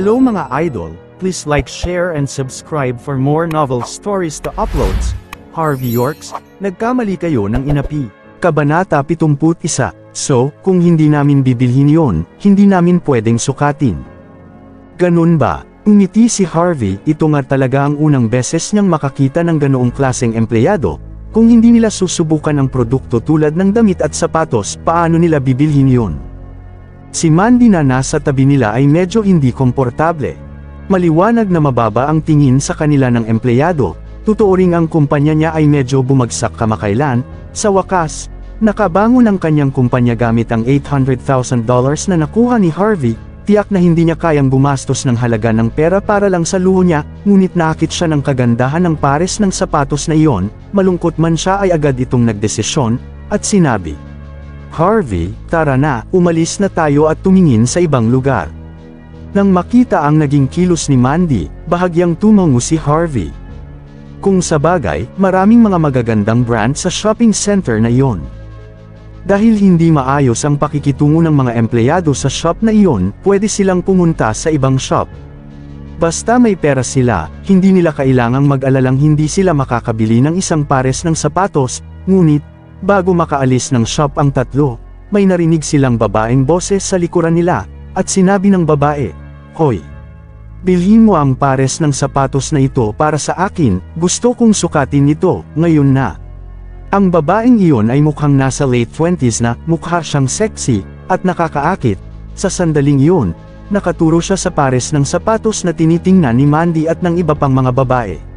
Hello mga idol, please like, share and subscribe for more novel stories to uploads. Harvey Yorks, nagkamali kayo ng inapi. Kabanata 71. So, kung hindi namin bibilhin yon, hindi namin pwedeng sukatin. Ganun ba? Umiti si Harvey, ito nga talaga ang unang beses niyang makakita ng ganoong klaseng empleyado. Kung hindi nila susubukan ang produkto tulad ng damit at sapatos, paano nila bibilhin yon? Si Mandy na nasa tabi nila ay medyo hindi komportable. Maliwanag na mababa ang tingin sa kanila ng empleyado, totoo ring ang kumpanya niya ay medyo bumagsak kamakailan. Sa wakas, nakabangon ang kanyang kumpanya gamit ang $800,000 na nakuha ni Harvey. Tiyak na hindi niya kayang gumastos ng halaga ng pera para lang sa luho niya, ngunit nakit siya ng kagandahan ng pares ng sapatos na iyon. Malungkot man siya ay agad itong nagdesisyon, at sinabi, "Harvey, tara na, umalis na tayo at tumingin sa ibang lugar." Nang makita ang naging kilos ni Mandy, bahagyang tumango si Harvey. Kung sabagay, maraming mga magagandang brand sa shopping center na iyon. Dahil hindi maayos ang pakikitungo ng mga empleyado sa shop na iyon, pwede silang pumunta sa ibang shop. Basta may pera sila, hindi nila kailangang mag-alalang hindi sila makakabili ng isang pares ng sapatos, ngunit, bago makaalis ng shop ang tatlo, may narinig silang babaeng boses sa likuran nila, at sinabi ng babae, "Hoy! Bilhin mo ang pares ng sapatos na ito para sa akin, gusto kong sukatin ito, ngayon na." Ang babaeng iyon ay mukhang nasa late 20s na, mukha siyang sexy, at nakakaakit. Sa sandaling iyon, nakaturo siya sa pares ng sapatos na tinitingnan ni Mandy at ng iba pang mga babae.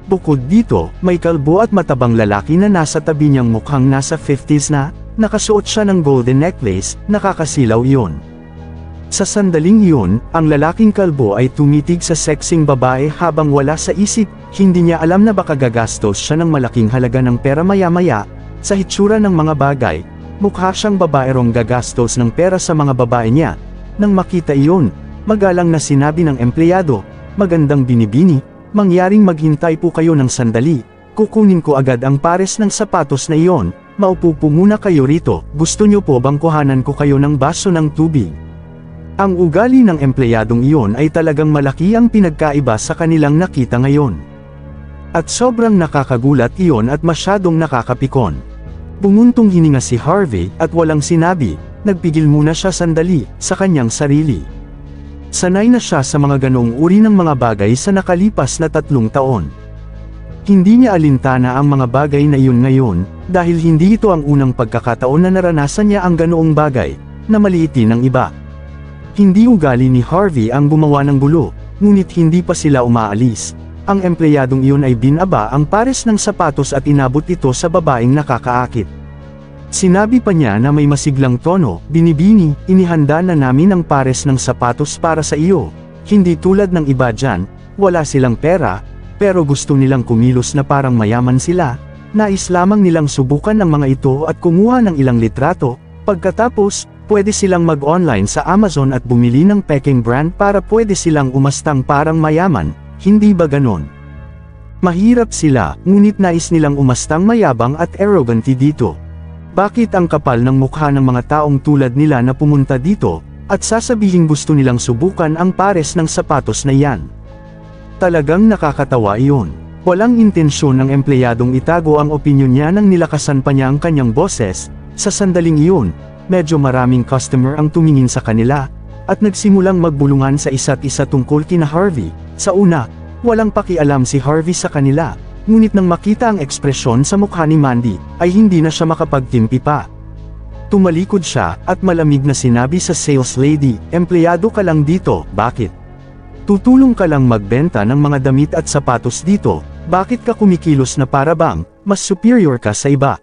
Bukod dito, may kalbo at matabang lalaki na nasa tabi niyang mukhang nasa 50s na, nakasuot siya ng golden necklace, nakakasilaw iyon. Sa sandaling iyon, ang lalaking kalbo ay tumitig sa sexing babae habang wala sa isip, hindi niya alam na baka gagastos siya ng malaking halaga ng pera maya-maya. Sa hitsura ng mga bagay, mukha siyang babaerong gagastos ng pera sa mga babae niya. Nang makita iyon, magalang na sinabi ng empleyado, "Magandang binibini, mangyaring maghintay po kayo ng sandali, kukunin ko agad ang pares ng sapatos na iyon, maupo po muna kayo rito, gusto niyo po bang kuhanan ko kayo ng baso ng tubig?" Ang ugali ng empleyadong iyon ay talagang malaki ang pinagkaiba sa kanilang nakita ngayon. At sobrang nakakagulat iyon at masyadong nakakapikon. Bumuntong hininga si Harvey at walang sinabi, nagpigil muna siya sandali sa kanyang sarili. Sanay na siya sa mga ganoong uri ng mga bagay sa nakalipas na 3 taon. Hindi niya alintana ang mga bagay na iyon ngayon, dahil hindi ito ang unang pagkakataon na naranasan niya ang ganoong bagay, na maliitin ng iba. Hindi ugali ni Harvey ang gumawa ng gulo, ngunit hindi pa sila umaalis. Ang empleyadong iyon ay binaba ang pares ng sapatos at inabot ito sa babaeng nakakaakit. Sinabi pa niya na may masiglang tono, "Binibini, inihanda na namin ang pares ng sapatos para sa iyo. Hindi tulad ng iba dyan, wala silang pera, pero gusto nilang kumilos na parang mayaman sila. Nais lamang nilang subukan ang mga ito at kumuha ng ilang litrato, pagkatapos, pwede silang mag-online sa Amazon at bumili ng peking brand para pwede silang umastang parang mayaman, hindi ba ganon? Mahirap sila, ngunit nais nilang umastang mayabang at arroganty dito. Bakit ang kapal ng mukha ng mga taong tulad nila na pumunta dito, at sasabihing gusto nilang subukan ang pares ng sapatos na yan? Talagang nakakatawa iyon. Walang intensyon ng empleyadong itago ang opinyon niya nang nilakasan pa niya ang kanyang boses. Sa sandaling iyon, medyo maraming customer ang tumingin sa kanila, at nagsimulang magbulungan sa isa't isa tungkol kina Harvey. Sa una, walang pakialam si Harvey sa kanila, ngunit nang makita ang ekspresyon sa mukha ni Mandy, ay hindi na siya makapagtimpi pa. Tumalikod siya, at malamig na sinabi sa sales lady, "Empleyado ka lang dito, bakit? Tutulong ka lang magbenta ng mga damit at sapatos dito, bakit ka kumikilos na para bang mas superior ka sa iba?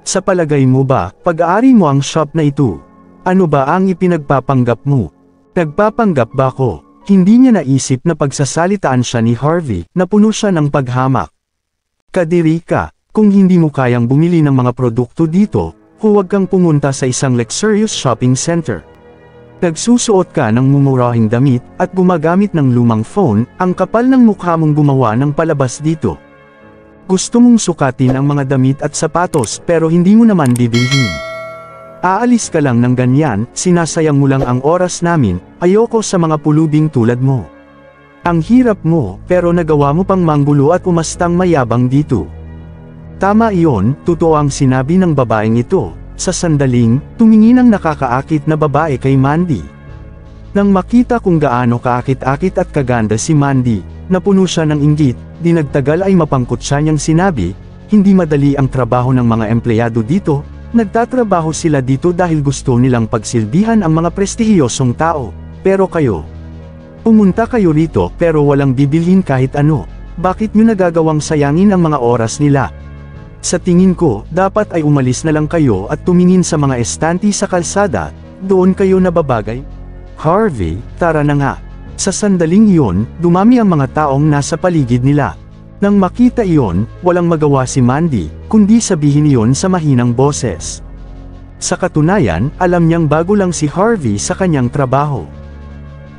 Sa palagay mo ba, pag-aari mo ang shop na ito? Ano ba ang ipinagpapanggap mo? Nagpapanggap ba ko?" Hindi niya naisip na pagsasalitaan siya ni Harvey, na puno siya ng paghamak. "Kadiri ka, kung hindi mo kayang bumili ng mga produkto dito, huwag kang pumunta sa isang luxurious shopping center. Nagsusuot ka ng mumurahing damit, at gumagamit ng lumang phone, ang kapal ng mukha mong gumawa ng palabas dito. Gusto mong sukatin ang mga damit at sapatos pero hindi mo naman bibilhin. Aalis ka lang ng ganyan, sinasayang mo lang ang oras namin, ayoko sa mga pulubing tulad mo. Ang hirap mo, pero nagawa mo pang manggulo at umastang mayabang dito. Tama iyon, totoo ang sinabi ng babaeng ito. Sa sandaling, tumingin ang nakakaakit na babae kay Mandy. Nang makita kung gaano kaakit-akit at kaganda si Mandy, napuno siya ng inggit, di nagtagal ay mapangkot siya niyang sinabi, hindi madali ang trabaho ng mga empleyado dito, nagtatrabaho sila dito dahil gusto nilang pagsilbihan ang mga prestihiyosong tao, pero kayo. Pumunta kayo rito pero walang bibilhin kahit ano, bakit nyo nagagawang sayangin ang mga oras nila? Sa tingin ko, dapat ay umalis na lang kayo at tumingin sa mga estante sa kalsada, doon kayo nababagay? Harvey, tara na nga. Sa sandaling iyon, dumami ang mga taong nasa paligid nila. Nang makita iyon, walang magawa si Mandy, kundi sabihin iyon sa mahinang boses. Sa katunayan, alam niyang bago lang si Harvey sa kanyang trabaho.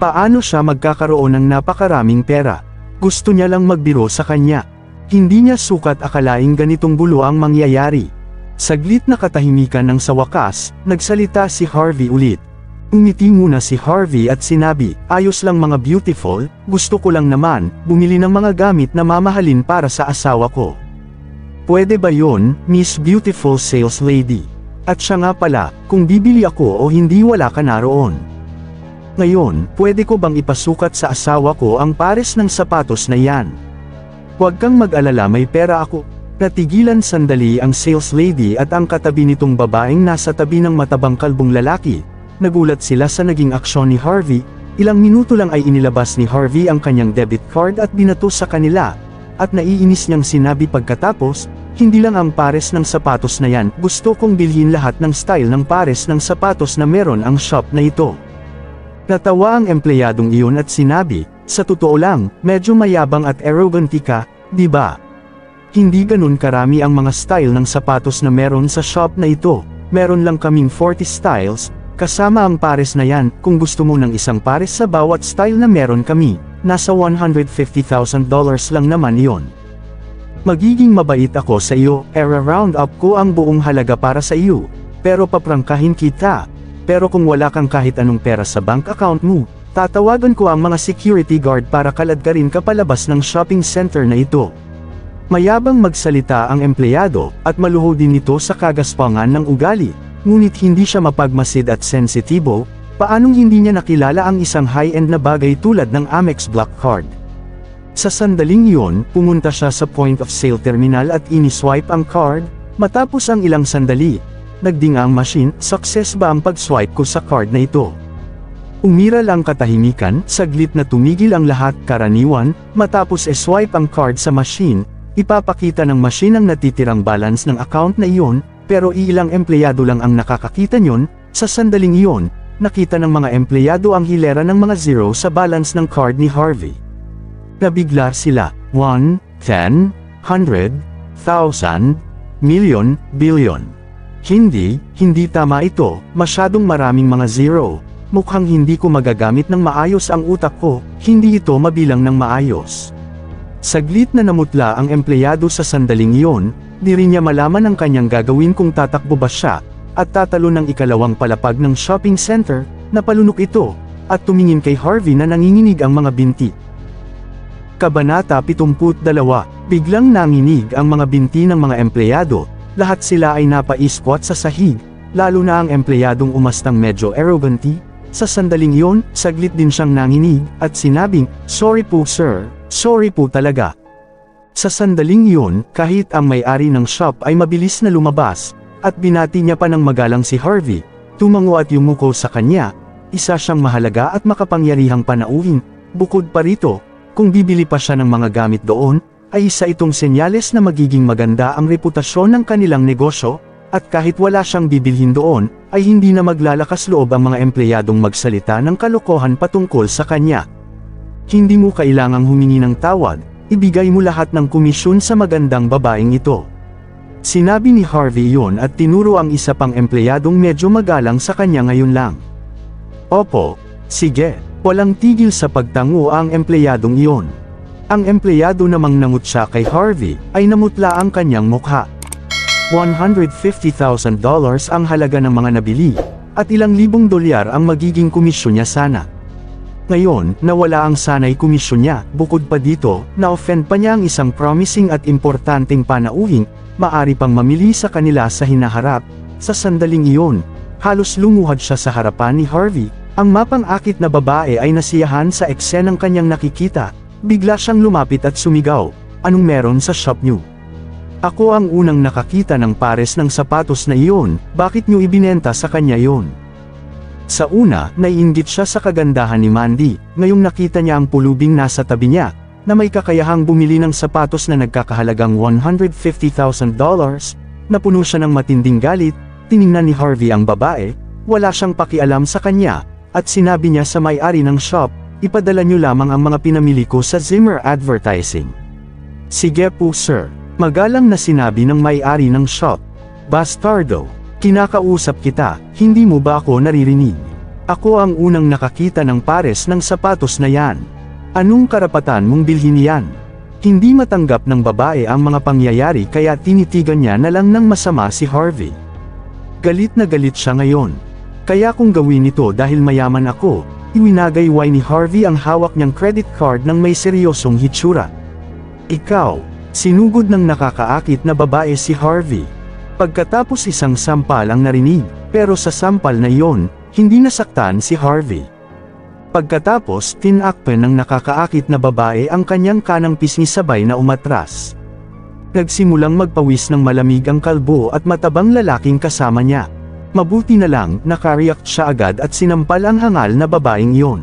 Paano siya magkakaroon ng napakaraming pera? Gusto niya lang magbiro sa kanya. Hindi niya sukat akalaing ganitong gulo ang mangyayari. Saglit na katahimikan nang sa wakas, nagsalita si Harvey ulit. Umiti muna si Harvey at sinabi, ayos lang mga beautiful, gusto ko lang naman, bumili ng mga gamit na mamahalin para sa asawa ko. Pwede ba yon, Miss Beautiful Sales Lady? At siya nga pala, kung bibili ako o hindi wala ka naroon. Ngayon, pwede ko bang ipasukat sa asawa ko ang pares ng sapatos na yan? Huwag kang mag-alala, may pera ako. Natigilan sandali ang sales lady at ang katabi nitong babaeng nasa tabi ng matabang kalbong lalaki. Nagulat sila sa naging aksyon ni Harvey, ilang minuto lang ay inilabas ni Harvey ang kanyang debit card at binato sa kanila. At naiinis niyang sinabi pagkatapos, hindi lang ang pares ng sapatos na yan, gusto kong bilhin lahat ng style ng pares ng sapatos na meron ang shop na ito. Natawa ang empleyadong iyon at sinabi, sa totoo lang, medyo mayabang at arrogant ka, di ba? Hindi ganun karami ang mga style ng sapatos na meron sa shop na ito, meron lang kaming 40 styles, kasama ang pares na yan, kung gusto mo ng isang pares sa bawat style na meron kami, nasa $150,000 lang naman iyon. Magiging mabait ako sa iyo, round up ko ang buong halaga para sa iyo, pero paprangkahin kita. Pero kung wala kang kahit anong pera sa bank account mo, tatawagan ko ang mga security guard para kaladkarin ka palabas ng shopping center na ito. Mayabang magsalita ang empleyado, at maluho din ito sa kagaspangan ng ugali, ngunit hindi siya mapagmasid at sensitibo, paanong hindi niya nakilala ang isang high-end na bagay tulad ng Amex Black Card. Sa sandaling iyon, pumunta siya sa point of sale terminal at iniswipe ang card, matapos ang ilang sandali, nagdinga ang machine, success ba ang pag-swipe ko sa card na ito? Umiral ang katahimikan, saglit na tumigil ang lahat karaniwan, matapos swipe ang card sa machine, ipapakita ng machine ang natitirang balance ng account na iyon, pero ilang empleyado lang ang nakakakita nyon. Sa sandaling iyon, nakita ng mga empleyado ang hilera ng mga zero sa balance ng card ni Harvey. Nabigla sila, 1, 10, 100, 1,000, million, billion. Hindi tama ito, masyadong maraming mga zero. Mukhang hindi ko magagamit ng maayos ang utak ko, hindi ito mabilang ng maayos. Saglit na namutla ang empleyado sa sandaling iyon, di rin niya malaman ang kanyang gagawin kung tatakbo ba siya, at tatalo ng ikalawang palapag ng shopping center, napalunok ito, at tumingin kay Harvey na nanginginig ang mga binti. Kabanata 72, biglang nanginig ang mga binti ng mga empleyado, lahat sila ay napa-squat sa sahig, lalo na ang empleyadong umastang medyo arroganty. Sa sandaling iyon, saglit din siyang nanginig, at sinabing, sorry po sir, sorry po talaga. Sa sandaling iyon, kahit ang may-ari ng shop ay mabilis na lumabas, at binati niya pa ng magalang si Harvey, tumango at yumuko sa kanya, isa siyang mahalaga at makapangyarihang panauhin. Bukod pa rito, kung bibili pa siya ng mga gamit doon, ay isa itong senyales na magiging maganda ang reputasyon ng kanilang negosyo, at kahit wala siyang bibilhin doon, ay hindi na maglalakas loob ang mga empleyadong magsalita ng kalokohan patungkol sa kanya. Hindi mo kailangang humingi ng tawad, ibigay mo lahat ng komisyon sa magandang babaeng ito. Sinabi ni Harvey iyon at tinuro ang isa pang empleyadong medyo magalang sa kanya ngayon lang. Opo, sige, walang tigil sa pagtango ang empleyadong iyon. Ang empleyado namang namutya kay Harvey, ay namutla ang kanyang mukha. $150,000 ang halaga ng mga nabili, at ilang libong dolyar ang magiging komisyon niya sana. Ngayon, nawala ang sanay komisyon niya. Bukod pa dito, na-offend pa niya ang isang promising at importanteng panauhing, maari pang mamili sa kanila sa hinaharap. Sa sandaling iyon, halos lumuhad siya sa harapan ni Harvey. Ang mapang-akit na babae ay nasiyahan sa eksenang kanyang nakikita. Bigla siyang lumapit at sumigaw, "Anong meron sa shop niyo? Ako ang unang nakakita ng pares ng sapatos na iyon, bakit niyo ibinenta sa kanya iyon?" Sa una, naiinggit siya sa kagandahan ni Mandy. Ngayong nakita niya ang pulubing nasa tabi niya, na may kakayahang bumili ng sapatos na nagkakahalagang $150,000, napuno siya ng matinding galit. Tiningnan ni Harvey ang babae, wala siyang pakialam sa kanya, at sinabi niya sa may-ari ng shop, "Ipadala niyo lamang ang mga pinamili ko sa Zimmer Advertising." "Sige po sir," magalang na sinabi ng may-ari ng shop. "Bastardo, kinakausap kita, hindi mo ba ako naririnig? Ako ang unang nakakita ng pares ng sapatos na yan. Anong karapatan mong bilhin yan?" Hindi matanggap ng babae ang mga pangyayari kaya tinitigan niya na lang ng masama si Harvey. Galit na galit siya ngayon. "Kaya kung gawin ito dahil mayaman ako," iwinagayway ni Harvey ang hawak niyang credit card ng may seryosong hitsura. "Ikaw," sinugod ng nakakaakit na babae si Harvey. Pagkatapos isang sampal ang narinig, pero sa sampal na iyon, hindi nasaktan si Harvey. Pagkatapos tinakpan ng nakakaakit na babae ang kanyang kanang pisngi sabay na umatras. Nagsimulang magpawis ng malamig ang kalbo at matabang lalaking kasama niya. Mabuti na lang, nakareact siya agad at sinampal ang hangal na babaeng iyon.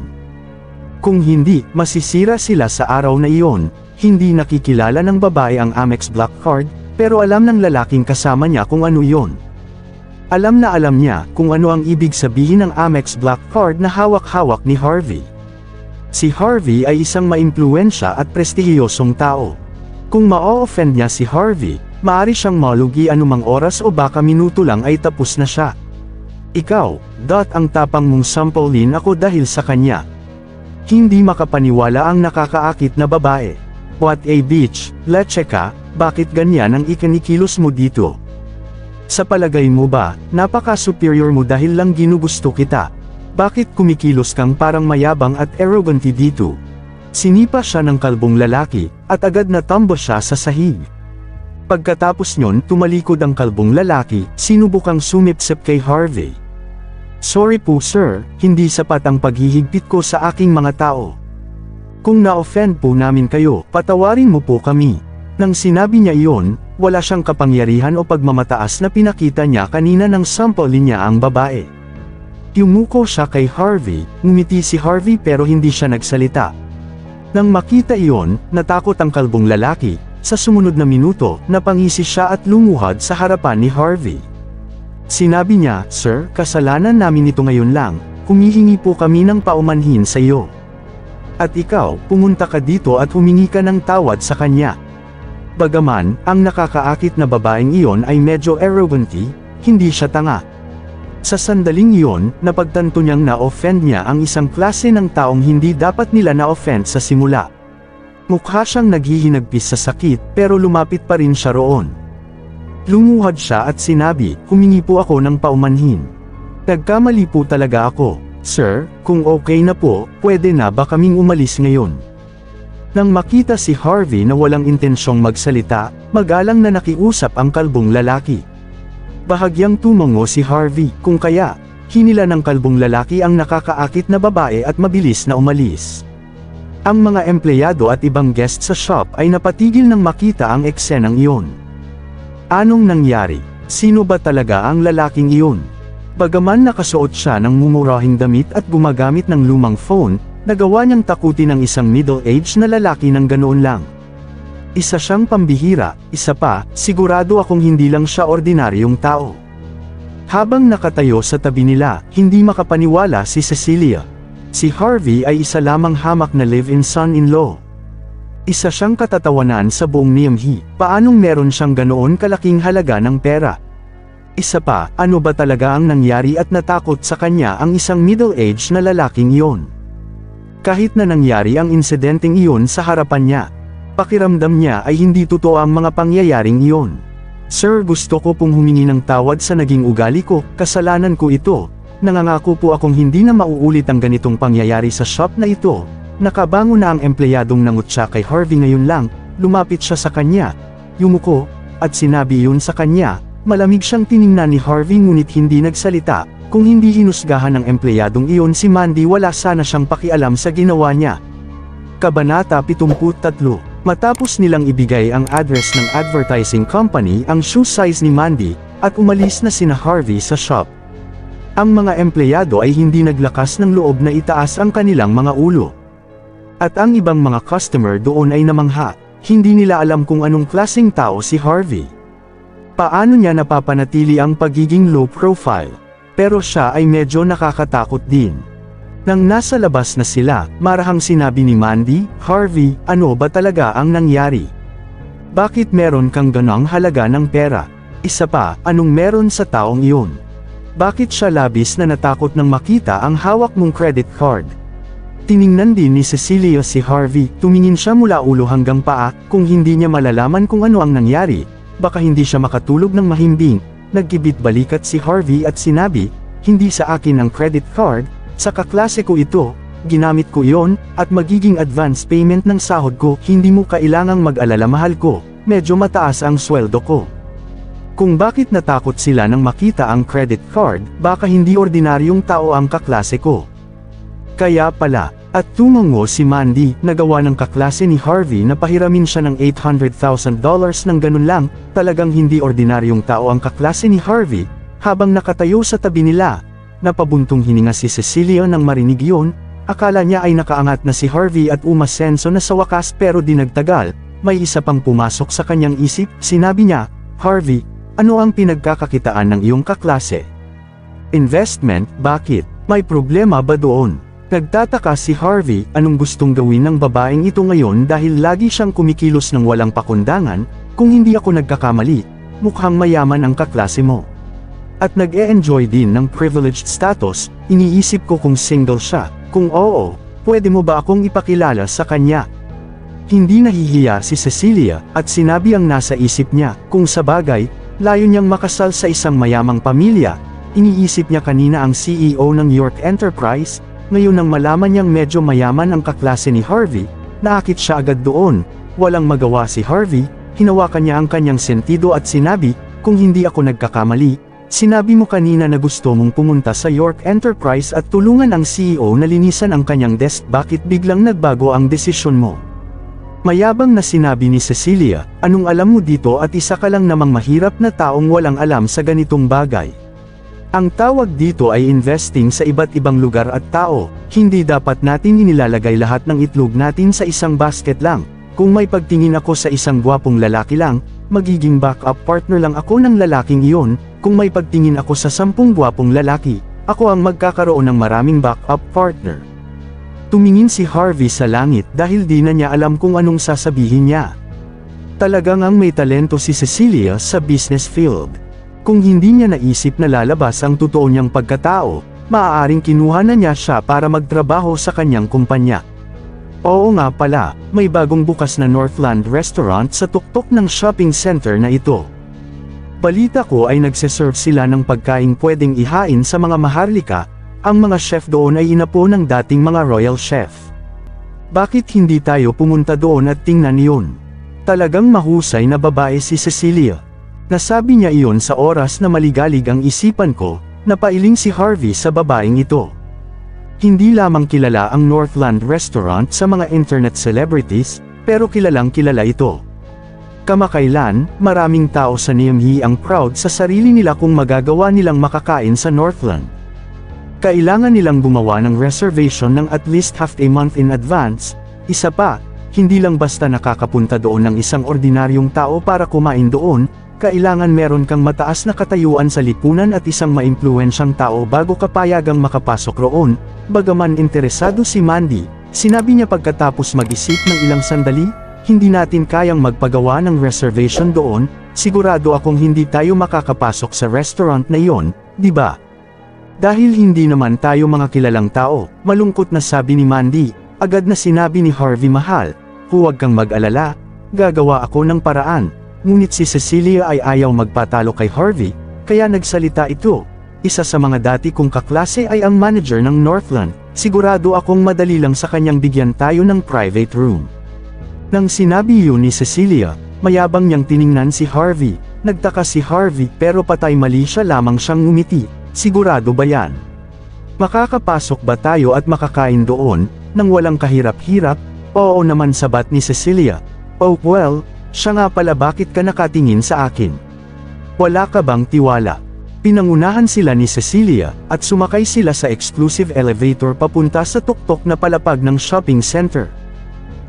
Kung hindi, masisira sila sa araw na iyon. Hindi nakikilala ng babae ang Amex Black Card, pero alam ng lalaking kasama niya kung ano iyon. Alam na alam niya kung ano ang ibig sabihin ng Amex Black Card na hawak-hawak ni Harvey. Si Harvey ay isang maimpluwensya at prestihiyosong tao. Kung ma-offend niya si Harvey, maaari siyang malugi anumang oras o baka minuto lang ay tapos na siya. "Ikaw, ang tapang mong sampolin ako dahil sa kanya." Hindi makapaniwala ang nakakaakit na babae. "What a bitch, leche ka, bakit ganyan ang ikinikilos mo dito? Sa palagay mo ba, napaka-superior mo dahil lang ginugusto kita? Bakit kumikilos kang parang mayabang at arrogant dito?" Sinipa siya ng kalbong lalaki, at agad na tambo siya sa sahig. Pagkatapos nyon tumalikod ang kalbong lalaki, sinubukang sumipsip kay Harvey. "Sorry po sir, hindi sapat ang paghihigpit ko sa aking mga tao. Kung na-offend po namin kayo, patawarin mo po kami." Nang sinabi niya iyon, wala siyang kapangyarihan o pagmamataas na pinakita niya kanina nang sampolin niya ang babae. Yumuko siya kay Harvey, ngumiti si Harvey pero hindi siya nagsalita. Nang makita iyon, natakot ang kalbong lalaki. Sa sumunod na minuto, napangisi siya at lumuhad sa harapan ni Harvey. Sinabi niya, "Sir, kasalanan namin ito ngayon lang, humihingi po kami ng paumanhin sa iyo. At ikaw, pumunta ka dito at humingi ka ng tawad sa kanya." Bagaman, ang nakakaakit na babaeng iyon ay medyo arroganty, hindi siya tanga. Sa sandaling iyon, napagtanto niyang na-offend niya ang isang klase ng taong hindi dapat nila na-offend sa simula. Mukha siyang naghihinagpis sa sakit, pero lumapit pa rin siya roon. Lumuhad siya at sinabi, "Humingi po ako ng paumanhin. Nagkamali po talaga ako. Sir, kung okay na po, pwede na ba kaming umalis ngayon?" Nang makita si Harvey na walang intensyong magsalita, magalang na nakiusap ang kalbong lalaki. Bahagyang tumango si Harvey, kung kaya, hinila ng kalbong lalaki ang nakakaakit na babae at mabilis na umalis. Ang mga empleyado at ibang guest sa shop ay napatigil nang makita ang eksenang iyon. Anong nangyari? Sino ba talaga ang lalaking iyon? Bagaman nakasuot siya ng mumurahing damit at gumagamit ng lumang phone, nagawa niyang takutin ang isang middle-aged na lalaki ng ganoon lang. Isa siyang pambihira, isa pa, sigurado akong hindi lang siya ordinaryong tao. Habang nakatayo sa tabi nila, hindi makapaniwala si Cecilia. Si Harvey ay isa lamang hamak na live-in son-in-law. Isa siyang katatawanan sa buong Niamhi, paanong meron siyang ganoon kalaking halaga ng pera? Isa pa, ano ba talaga ang nangyari at natakot sa kanya ang isang middle-aged na lalaking iyon? Kahit na nangyari ang insidenteng iyon sa harapan niya, pakiramdam niya ay hindi totoo ang mga pangyayaring iyon. Sir, gusto ko pong humingi ng tawad sa naging ugali ko, kasalanan ko ito. Nangangako po akong hindi na mauulit ang ganitong pangyayari sa shop na ito. Nakabango na ang empleyadong nangutya kay Harvey ngayon lang, lumapit siya sa kanya. Yumuko, at sinabi iyon sa kanya. Malamig siyang tiningnan ni Harvey ngunit hindi nagsalita. Kung hindi hinusgahan ng empleyadong iyon si Mandy, wala sana siyang pakialam sa ginawa niya. Kabanata 73. Matapos nilang ibigay ang address ng advertising company, ang shoe size ni Mandy, at umalis na sina Harvey sa shop. Ang mga empleyado ay hindi naglakas ng loob na itaas ang kanilang mga ulo. At ang ibang mga customer doon ay namangha, hindi nila alam kung anong klaseng tao si Harvey. Paano niya napapanatili ang pagiging low profile? Pero siya ay medyo nakakatakot din. Nang nasa labas na sila, marahang sinabi ni Mandy, "Harvey, ano ba talaga ang nangyari? Bakit meron kang ganong halaga ng pera? Isa pa, anong meron sa taong iyon? Bakit siya labis na natakot nang makita ang hawak mong credit card?" Tiningnan din ni Cecilia si Harvey, tumingin siya mula ulo hanggang paa, kung hindi niya malalaman kung ano ang nangyari, baka hindi siya makatulog ng mahimbing. Nagkibit balikat si Harvey at sinabi, "Hindi sa akin ang credit card, sa kaklase ko ito, ginamit ko iyon, at magiging advance payment ng sahod ko, hindi mo kailangang mag-alala mahal ko, medyo mataas ang sweldo ko." Kung bakit natakot sila nang makita ang credit card, baka hindi ordinaryong tao ang kaklase ko. Kaya pala, at tumango si Mandy, nagawa ng kaklase ni Harvey na pahiramin siya ng $800,000 ng ganun lang, talagang hindi ordinaryong tao ang kaklase ni Harvey. Habang nakatayo sa tabi nila, napabuntong hininga si Cecilia nang marinig yun, akala niya ay nakaangat na si Harvey at umasenso na sa wakas, pero di nagtagal, may isa pang pumasok sa kanyang isip. Sinabi niya, "Harvey, ano ang pinagkakakitaan ng iyong kaklase? Investment, bakit? May problema ba doon?" Nagtataka si Harvey, anong gustong gawin ng babaeng ito ngayon dahil lagi siyang kumikilos ng walang pakundangan. Kung hindi ako nagkakamali, mukhang mayaman ang kaklase mo. At nag-e-enjoy din ng privileged status, iniisip ko kung single siya. Kung oo, pwede mo ba akong ipakilala sa kanya? Hindi nahihiya si Cecilia, at sinabi ang nasa isip niya, kung sabagay, layo niyang makasal sa isang mayamang pamilya. Iniisip niya kanina ang CEO ng York Enterprise. Ngayon nang malaman niyang medyo mayaman ang kaklase ni Harvey, naakit siya agad doon. Walang magawa si Harvey, hinawakan niya ang kanyang sentido at sinabi, "Kung hindi ako nagkakamali, sinabi mo kanina na gusto mong pumunta sa York Enterprise at tulungan ang CEO na linisan ang kanyang desk, bakit biglang nagbago ang desisyon mo?" Mayabang na sinabi ni Cecilia, "Anong alam mo dito at isa ka lang namang mahirap na taong walang alam sa ganitong bagay. Ang tawag dito ay investing sa iba't ibang lugar at tao, hindi dapat natin inilalagay lahat ng itlog natin sa isang basket lang. Kung may pagtingin ako sa isang gwapong lalaki lang, magiging backup partner lang ako ng lalaking iyon. Kung may pagtingin ako sa 10 gwapong lalaki, ako ang magkakaroon ng maraming backup partner." Tumingin si Harvey sa langit dahil di na niya alam kung anong sasabihin niya. Talagang ang may talento si Cecilia sa business field. Kung hindi niya naisip na lalabas ang totoo niyang pagkatao, maaaring kinuha na niya siya para magtrabaho sa kanyang kumpanya. Oo nga pala, may bagong bukas na Northland Restaurant sa tuktok ng shopping center na ito. Balita ko ay nagseserve sila ng pagkaing pwedeng ihain sa mga maharlika. Ang mga chef doon ay inapo ng dating mga royal chef. Bakit hindi tayo pumunta doon at tingnan yun? Talagang mahusay na babae si Cecilia. Nasabi niya iyon sa oras na maligalig ang isipan ko, napailing si Harvey sa babaeng ito. Hindi lamang kilala ang Northland Restaurant sa mga internet celebrities, pero kilalang kilala ito. Kamakailan, maraming tao sa Niyamhi ang proud sa sarili nila kung magagawa nilang makakain sa Northland. Kailangan nilang gumawa ng reservation ng at least half a month in advance. Isa pa, hindi lang basta nakakapunta doon ng isang ordinaryong tao para kumain doon, kailangan meron kang mataas na katayuan sa lipunan at isang maimpluwensyang tao bago ka payagang makapasok roon. Bagaman interesado si Mandy, sinabi niya pagkatapos mag-isip ng ilang sandali, "Hindi natin kayang magpagawa ng reservation doon, sigurado akong hindi tayo makakapasok sa restaurant na iyon, di ba? Dahil hindi naman tayo mga kilalang tao." Malungkot na sabi ni Mandy. Agad na sinabi ni Harvey, "Mahal, huwag kang mag-alala, gagawa ako ng paraan." Ngunit si Cecilia ay ayaw magpatalo kay Harvey, kaya nagsalita ito. Isa sa mga dati kong kaklase ay ang manager ng Northland, sigurado akong madali lang sa kanyang bigyan tayo ng private room. Nang sinabi yun ni Cecilia, mayabang niyang tiningnan si Harvey. Nagtaka si Harvey pero patay mali siya lamang siyang ngumiti. Sigurado ba yan? Makakapasok ba tayo at makakain doon, nang walang kahirap-hirap? Oo naman, sabat ni Cecilia. Oh well, siya nga pala, bakit ka nakatingin sa akin? Wala ka bang tiwala? Pinangunahan sila ni Cecilia, at sumakay sila sa exclusive elevator papunta sa tuktok na palapag ng shopping center.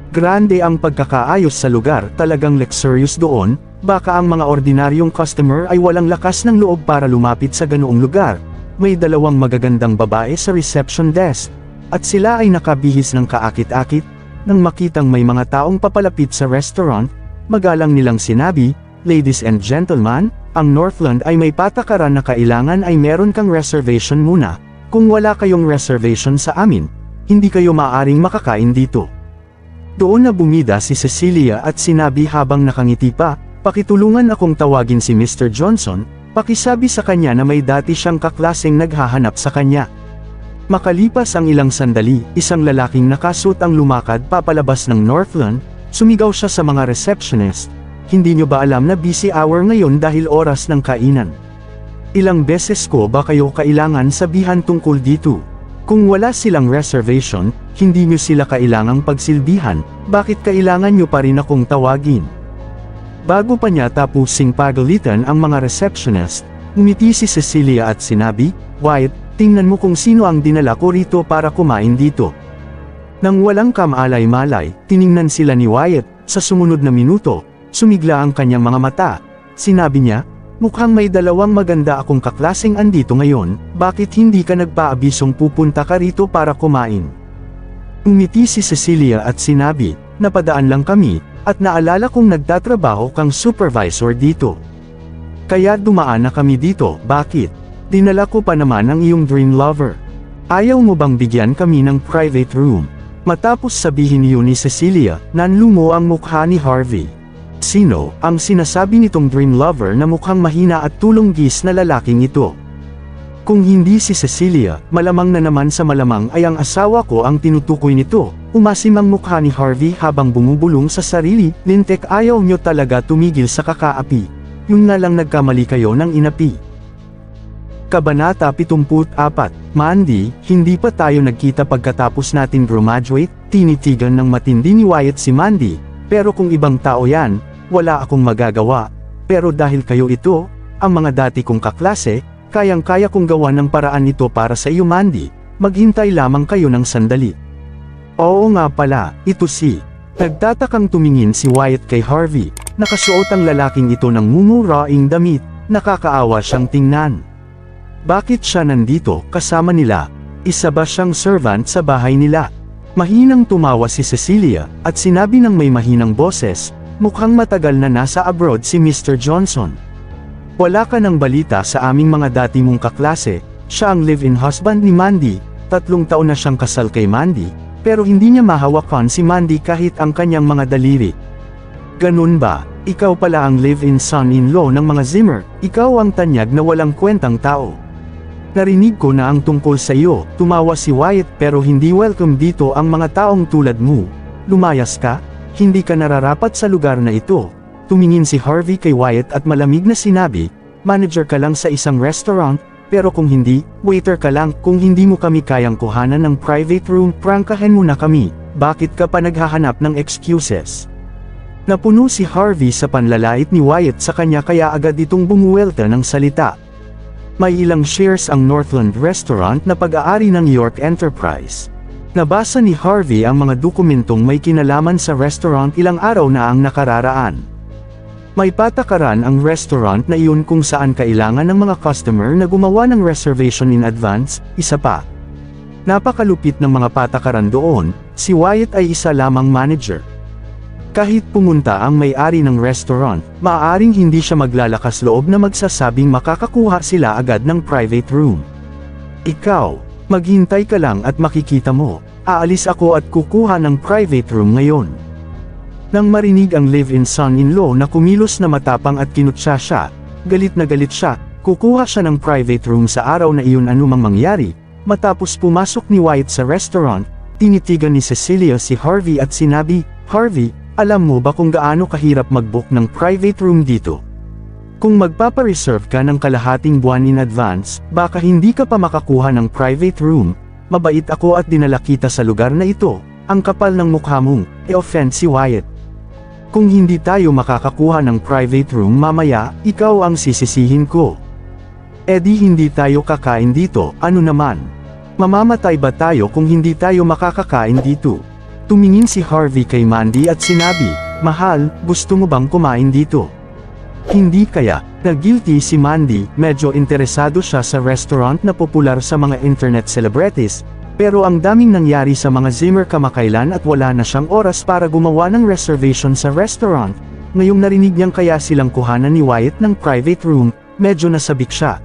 Grande ang pagkakaayos sa lugar, talagang luxurious doon, baka ang mga ordinaryong customer ay walang lakas ng loob para lumapit sa ganoong lugar. May dalawang magagandang babae sa reception desk, at sila ay nakabihis ng kaakit-akit. Nang makitang may mga taong papalapit sa restaurant, magalang nilang sinabi, "Ladies and gentlemen, ang Northland ay may patakaran na kailangan ay meron kang reservation muna. Kung wala kayong reservation sa amin, hindi kayo maaaring makakain dito." Doon na bumida si Cecilia at sinabi habang nakangiti pa, "Pakitulungan akong tawagin si Mr. Johnson, pakisabi sa kanya na may dati siyang kaklaseng naghahanap sa kanya." Makalipas ang ilang sandali, isang lalaking nakasuot ang lumakad papalabas ng Northland. Sumigaw siya sa mga receptionist, "Hindi nyo ba alam na busy hour ngayon dahil oras ng kainan? Ilang beses ko ba kayo kailangan sabihan tungkol dito? Kung wala silang reservation, hindi nyo sila kailangang pagsilbihan, bakit kailangan nyo pa rin akong tawagin?" Bago pa niya tapusing pagalitan ang mga receptionist, ngumiti si Cecilia at sinabi, "Wyatt, tingnan mo kung sino ang dinala ko rito para kumain dito." Nang walang kamalay-malay, tiningnan sila ni Wyatt. Sa sumunod na minuto, sumigla ang kanyang mga mata. Sinabi niya, "Mukhang may dalawang maganda akong kaklaseng andito ngayon, bakit hindi ka nagpaabisong pupunta ka rito para kumain?" Umiti si Cecilia at sinabi, "Napadaan lang kami, at naalala kong nagtatrabaho kang supervisor dito. Kaya dumaan na kami dito." "Bakit? Dinala ko pa naman ang iyong dream lover. Ayaw mo bang bigyan kami ng private room?" Matapos sabihin yun ni Cecilia, nanlumo ang mukha ni Harvey. Sino ang sinasabi nitong dream lover na mukhang mahina at tulonggis na lalaking ito? Kung hindi si Cecilia, malamang na naman sa malamang ay ang asawa ko ang tinutukoy nito. Umasim ang mukha ni Harvey habang bumubulong sa sarili. "Lintek, ayaw nyo talaga tumigil sa kakaapi. Yung nga lang nagkamali kayo ng inapi." Kabanata 74, Mandy, hindi pa tayo nagkita pagkatapos natin graduate. Tinitigan ng matindi ni Wyatt si Mandy, "Pero kung ibang tao yan, wala akong magagawa. Pero dahil kayo ito, ang mga dati kong kaklase, kayang-kaya kong gawa ng paraan ito para sa iyo, Mandy. Maghintay lamang kayo ng sandali." Oo nga pala, ito si... Nagtatakang tumingin si Wyatt kay Harvey. Nakasuot ang lalaking ito ng mumuraing damit, nakakaawa siyang tingnan. Bakit siya nandito, kasama nila? Isa ba siyang servant sa bahay nila? Mahinang tumawa si Cecilia, at sinabi ng may mahinang boses, "Mukhang matagal na nasa abroad si Mr. Johnson. Wala ka ng balita sa aming mga dati mong kaklase, siya ang live-in husband ni Mandy, 3 taon na siyang kasal kay Mandy, pero hindi niya mahawakan si Mandy kahit ang kanyang mga daliri." "Ganun ba? Ikaw pala ang live-in son-in-law ng mga Zimmer, ikaw ang tanyag na walang kwentang tao. Narinig ko na ang tungkol sa iyo." Tumawa si Wyatt, "Pero hindi welcome dito ang mga taong tulad mo. Lumayas ka, hindi ka nararapat sa lugar na ito." Tumingin si Harvey kay Wyatt at malamig na sinabi, "Manager ka lang sa isang restaurant, pero kung hindi, waiter ka lang. Kung hindi mo kami kayang kuhanan ng private room, prangkahin mo na kami. Bakit ka pa naghahanap ng excuses?" Napuno si Harvey sa panlalait ni Wyatt sa kanya kaya agad itong bumuwelta ng salita. May ilang shares ang Northland Restaurant na pag-aari ng York Enterprise. Nabasa ni Harvey ang mga dokumentong may kinalaman sa restaurant ilang araw na ang nakararaan. May patakaran ang restaurant na iyon kung saan kailangan ng mga customer na gumawa ng reservation in advance. Isa pa, napakalupit ng mga patakaran doon, si Wyatt ay isa lamang manager. Kahit pumunta ang may-ari ng restaurant, maaaring hindi siya maglalakas loob na magsasabing makakakuha sila agad ng private room. "Ikaw, maghintay ka lang at makikita mo, aalis ako at kukuha ng private room ngayon." Nang marinig ang live-in son-in-law na kumilos na matapang at kinutsa siya, galit na galit siya, kukuha siya ng private room sa araw na iyon anumang mangyari. Matapos pumasok ni Wyatt sa restaurant, tinitigan ni Cecilia si Harvey at sinabi, "Harvey, alam mo ba kung gaano kahirap mag-book ng private room dito? Kung magpapa-reserve ka ng kalahating buwan in advance, baka hindi ka pa makakuha ng private room. Mabait ako at dinala kita sa lugar na ito." Ang kapal ng mukha mong, e-offend si Wyatt. "Kung hindi tayo makakakuha ng private room mamaya, ikaw ang sisisihin ko. E di hindi tayo kakain dito, ano naman? Mamamatay ba tayo kung hindi tayo makakakain dito?" Tumingin si Harvey kay Mandy at sinabi, "Mahal, gusto mo bang kumain dito?" Hindi kaya, na-guilty si Mandy, medyo interesado siya sa restaurant na popular sa mga internet celebrities, pero ang daming nangyari sa mga Zimmer kamakailan at wala na siyang oras para gumawa ng reservation sa restaurant. Ngayong narinig niyang kaya silang kuhanan ni Wyatt ng private room, medyo nasabik siya.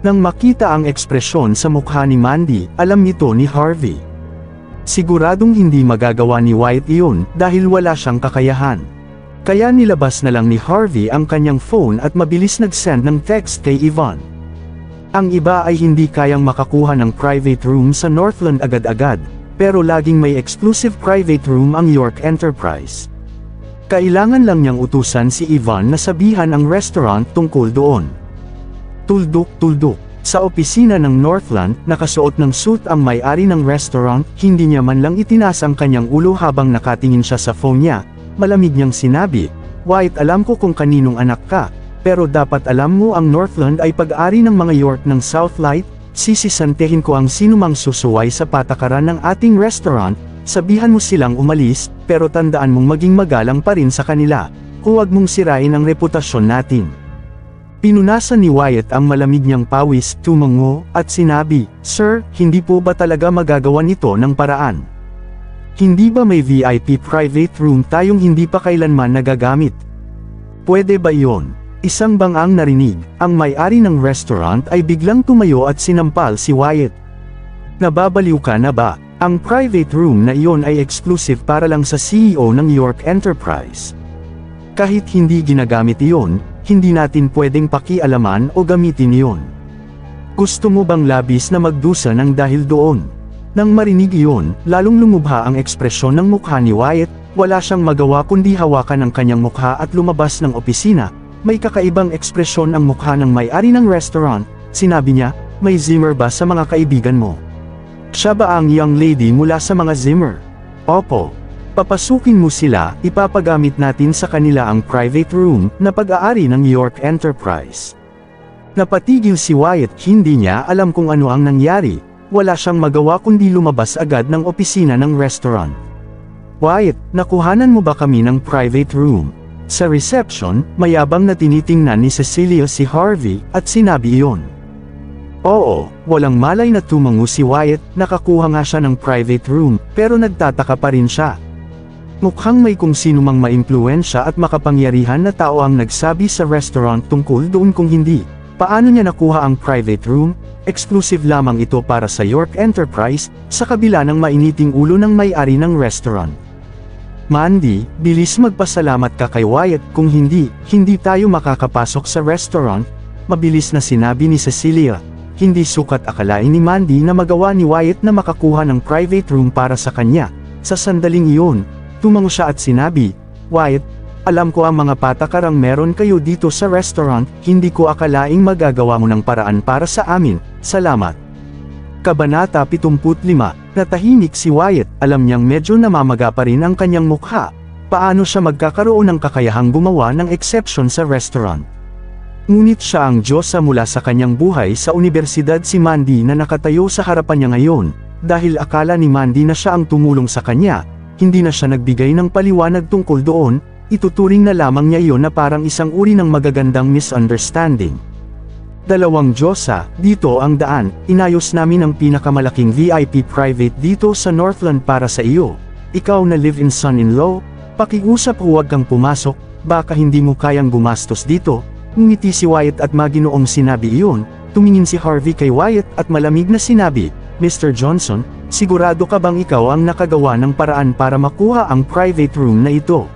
Nang makita ang ekspresyon sa mukha ni Mandy, alam nito ni Harvey. Siguradong hindi magagawa ni Wyatt iyon dahil wala siyang kakayahan. Kaya nilabas na lang ni Harvey ang kanyang phone at mabilis nag-send ng text kay Yvonne. Ang iba ay hindi kayang makakuha ng private room sa Northland agad-agad, pero laging may exclusive private room ang York Enterprise. Kailangan lang niyang utusan si Yvonne na sabihan ang restaurant tungkol doon. Tuldok-tuldok. Sa opisina ng Northland, nakasuot ng suit ang may-ari ng restaurant, hindi niya man lang itinaas ang kanyang ulo habang nakatingin siya sa phone niya. Malamig niyang sinabi, "Wyatt, alam ko kung kaninong anak ka, pero dapat alam mo ang Northland ay pag-ari ng mga York ng Southlight. Sisisantehin ko ang sinumang susuway sa patakaran ng ating restaurant, sabihan mo silang umalis, pero tandaan mong maging magalang pa rin sa kanila. Huwag mong sirain ang reputasyon natin." Pinunasan ni Wyatt ang malamig niyang pawis, tumango, at sinabi, "Sir, hindi po ba talaga magagawa nito ng paraan? Hindi ba may VIP private room tayong hindi pa kailanman nagagamit? Pwede ba iyon?" Isang bangang narinig, ang may-ari ng restaurant ay biglang tumayo at sinampal si Wyatt. "Nababaliw ka na ba? Ang private room na iyon ay exclusive para lang sa CEO ng York Enterprise. Kahit hindi ginagamit iyon, hindi natin pwedeng pakialaman o gamitin iyon. Gusto mo bang labis na magdusa ng dahil doon?" Nang marinig iyon, lalong lumubha ang ekspresyon ng mukha ni Wyatt. Wala siyang magawa kundi hawakan ang kanyang mukha at lumabas ng opisina. May kakaibang ekspresyon ang mukha ng may-ari ng restaurant. Sinabi niya, "May Zimmer ba sa mga kaibigan mo? Siya ba ang young lady mula sa mga Zimmer?" "Opo. Papasukin mo sila, ipapagamit natin sa kanila ang private room na pag-aari ng York Enterprise." Napatigil si Wyatt, hindi niya alam kung ano ang nangyari. Wala siyang magawa kundi lumabas agad ng opisina ng restaurant. "Wyatt, nakuhanan mo ba kami ng private room?" Sa reception, mayabang na tinitingnan ni Cecilia si Harvey, at sinabi iyon. Oo, walang malay na tumango si Wyatt, nakakuha nga siya ng private room, pero nagtataka pa rin siya. Mukhang may kung sino mang maimpluwensya at makapangyarihan na tao ang nagsabi sa restaurant tungkol doon kung hindi. Paano niya nakuha ang private room? Exclusive lamang ito para sa York Enterprise, sa kabila ng mainiting ulo ng may-ari ng restaurant. "Mandy, bilis magpasalamat ka kay Wyatt, kung hindi, hindi tayo makakapasok sa restaurant." Mabilis na sinabi ni Cecilia. Hindi sukat akalain ni Mandy na magawa ni Wyatt na makakuha ng private room para sa kanya. Sa sandaling iyon, tumango siya at sinabi, "Wyatt, alam ko ang mga patakarang meron kayo dito sa restaurant, hindi ko akalaing magagawa mo ng paraan para sa amin, salamat." Kabanata 75. Natahimik si Wyatt, alam niyang medyo namamaga pa rin ang kanyang mukha. Paano siya magkakaroon ng kakayahang gumawa ng exception sa restaurant? Ngunit siya ang Diyosa mula sa kanyang buhay sa universidad. Si Mandy na nakatayo sa harapan niya ngayon, dahil akala ni Mandy na siya ang tumulong sa kanya, hindi na siya nagbigay ng paliwanag tungkol doon, ituturing na lamang niya iyon na parang isang uri ng magagandang misunderstanding. "Dalawang Diyosa, dito ang daan, inayos namin ang pinakamalaking VIP private dito sa Northland para sa iyo. Ikaw na live-in son-in-law, pakiusap huwag kang pumasok, baka hindi mo kayang gumastos dito." Ngumiti si Wyatt at maginoong sinabi iyon. Tumingin si Harvey kay Wyatt at malamig na sinabi, "Mr. Johnson, sigurado ka bang ikaw ang nakagawa ng paraan para makuha ang private room na ito?"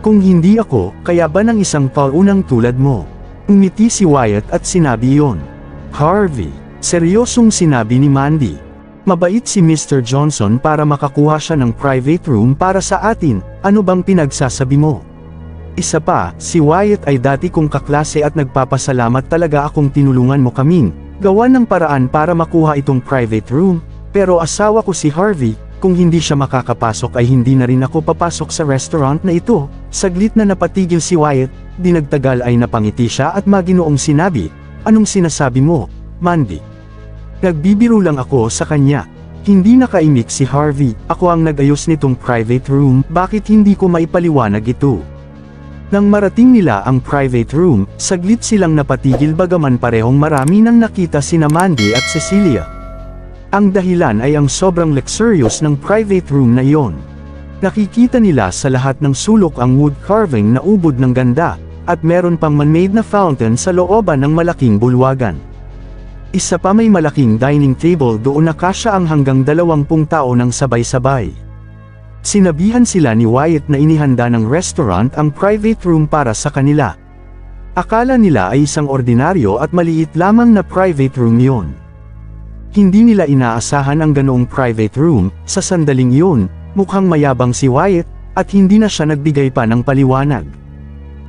Kung hindi ako, kaya ba ng isang paunang tulad mo? Umiti si Wyatt at sinabi iyon. Harvey, seryosong sinabi ni Mandy. Mabait si Mr. Johnson para makakuha siya ng private room para sa atin, ano bang pinagsasabi mo? Isa pa, si Wyatt ay dati kong kaklase at nagpapasalamat talaga akong tinulungan mo kaming gawa ng paraan para makuha itong private room, pero asawa ko si Harvey, kung hindi siya makakapasok ay hindi na rin ako papasok sa restaurant na ito. Saglit na napatigil si Wyatt, di nagtagal ay napangiti siya at maginoong sinabi, anong sinasabi mo, Mandy? Nagbibiro lang ako sa kanya. Hindi nakaimik si Harvey, ako ang nag-ayos nitong private room, bakit hindi ko maipaliwanag ito? Nang marating nila ang private room, saglit silang napatigil bagaman parehong marami nang nakita sina Mandy at Cecilia. Ang dahilan ay ang sobrang luxurious ng private room na iyon. Nakikita nila sa lahat ng sulok ang wood carving na ubod ng ganda, at meron pang man-made na fountain sa looban ng malaking bulwagan. Isa pa may malaking dining table doon na kasya ang hanggang 20 tao ng sabay-sabay. Sinabihan sila ni Wyatt na inihanda ng restaurant ang private room para sa kanila. Akala nila ay isang ordinaryo at maliit lamang na private room yon. Hindi nila inaasahan ang ganoong private room, sa sandaling yun, mukhang mayabang si Wyatt, at hindi na siya nagbigay pa ng paliwanag.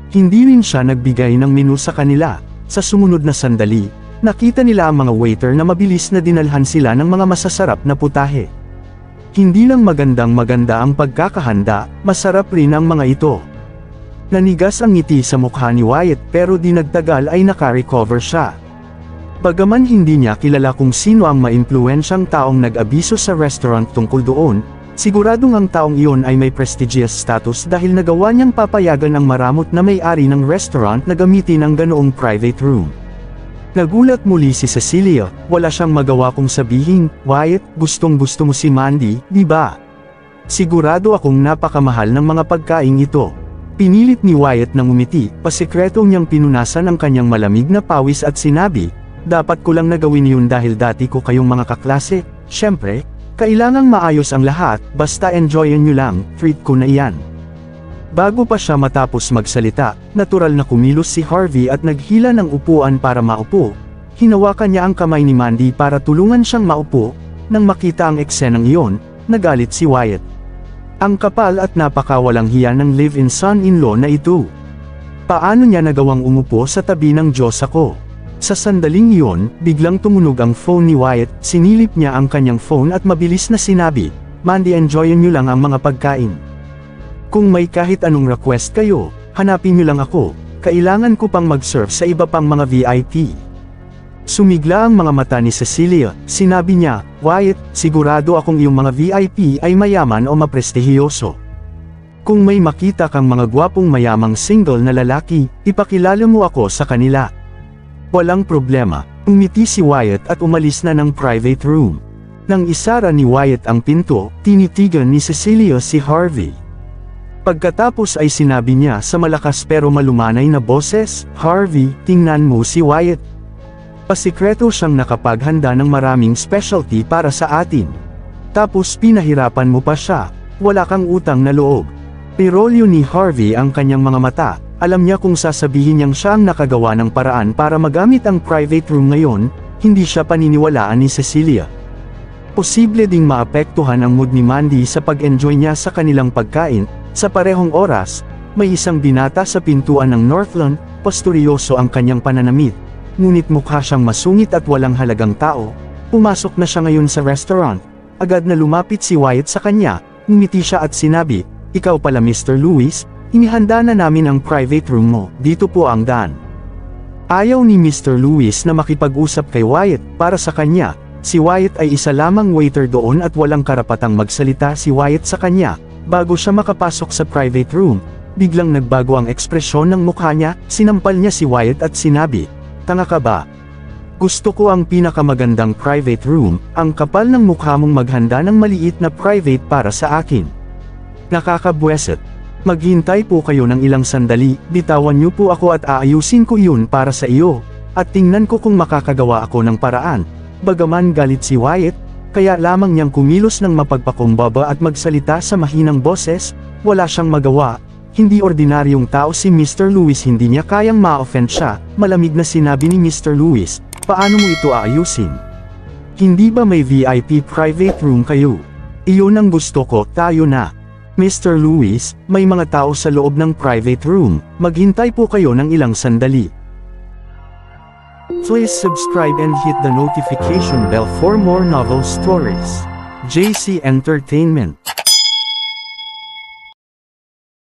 Hindi rin siya nagbigay ng menu sa kanila. Sa sumunod na sandali, nakita nila ang mga waiter na mabilis na dinalhan sila ng mga masasarap na putahe. Hindi lang magandang-maganda ang pagkakahanda, masarap rin ang mga ito. Nanigas ang ngiti sa mukha ni Wyatt pero di nagtagal ay naka-recover siya. Bagaman hindi niya kilala kung sino ang maimpluwensyang taong nag-abiso sa restaurant tungkol doon, siguradong ang taong iyon ay may prestigious status dahil nagawa niyang papayagan ang maramot na may-ari ng restaurant na gamitin ang ganoong private room. Nagulat muli si Cecilia, wala siyang magawa kung sabihin, Wyatt, gustong-gusto mo si Mandy, di ba? Sigurado akong napakamahal ng mga pagkain ito. Pinilit ni Wyatt na ngumiti, pasikretong niyang pinunasan ang kanyang malamig na pawis at sinabi, dapat ko lang nagawin yun dahil dati ko kayong mga kaklase, syempre, kailangang maayos ang lahat, basta enjoyin nyo lang, treat ko na iyan. Bago pa siya matapos magsalita, natural na kumilos si Harvey at naghila ng upuan para maupo. Hinawakan niya ang kamay ni Mandy para tulungan siyang maupo, nang makita ang eksenang iyon, nagalit si Wyatt. Ang kapal at napakawalang hiya ng live-in son-in-law na ito. Paano niya nagawang umupo sa tabi ng Diyos ako? Sa sandaling iyon, biglang tumunog ang phone ni Wyatt, sinilip niya ang kanyang phone at mabilis na sinabi, Mandy, enjoyin niyo lang ang mga pagkain. Kung may kahit anong request kayo, hanapin niyo lang ako, kailangan ko pang mag-serve sa iba pang mga VIP. Sumigla ang mga mata ni Cecilia, sinabi niya, Wyatt, sigurado akong iyong mga VIP ay mayaman o maprestihiyoso. Kung may makita kang mga gwapong mayamang single na lalaki, ipakilala mo ako sa kanila. Walang problema, umiti si Wyatt at umalis na ng private room. Nang isara ni Wyatt ang pinto, tinitigan ni Cecilia si Harvey. Pagkatapos ay sinabi niya sa malakas pero malumanay na boses, Harvey, tingnan mo si Wyatt. Pasikreto siyang nakapaghanda ng maraming specialty para sa atin. Tapos pinahirapan mo pa siya, wala kang utang na loob. Pirolyo ni Harvey ang kanyang mga mata. Alam niya kung sasabihin niyang siya ang nakagawa ng paraan para magamit ang private room ngayon, hindi siya paniniwalaan ni Cecilia. Posible ding maapektuhan ang mood ni Mandy sa pag-enjoy niya sa kanilang pagkain. Sa parehong oras, may isang binata sa pintuan ng Northland, pastoryoso ang kanyang pananamit. Ngunit mukha siyang masungit at walang halagang tao. Pumasok na siya ngayon sa restaurant. Agad na lumapit si Wyatt sa kanya, ngumiti siya at sinabi, ikaw pala Mr. Lewis, inihanda na namin ang private room mo, dito po ang daan. Ayaw ni Mr. Lewis na makipag-usap kay Wyatt, para sa kanya, si Wyatt ay isa lamang waiter doon at walang karapatang magsalita si Wyatt sa kanya. Bago siya makapasok sa private room, biglang nagbago ang ekspresyon ng mukha niya, sinampal niya si Wyatt at sinabi, tanga ka ba? Gusto ko ang pinakamagandang private room, ang kapal ng mukha mong maghanda ng maliit na private para sa akin. Nakakabweset. Maghintay po kayo ng ilang sandali, bitawan niyo po ako at aayusin ko yun para sa iyo, at tingnan ko kung makakagawa ako ng paraan. Bagaman galit si Wyatt, kaya lamang niyang kumilos ng mapagpakumbaba at magsalita sa mahinang boses, wala siyang magawa, Hindi ordinaryong tao si Mr. Lewis, hindi niya kayang ma-offend siya. Malamig na sinabi ni Mr. Lewis, paano mo ito aayusin? Hindi ba may VIP private room kayo? Iyon ang gusto ko, tayo na. Mr. Lewis, may mga tao sa loob ng private room, maghintay po kayo ng ilang sandali. Please subscribe and hit the notification bell for more novel stories. JC Entertainment.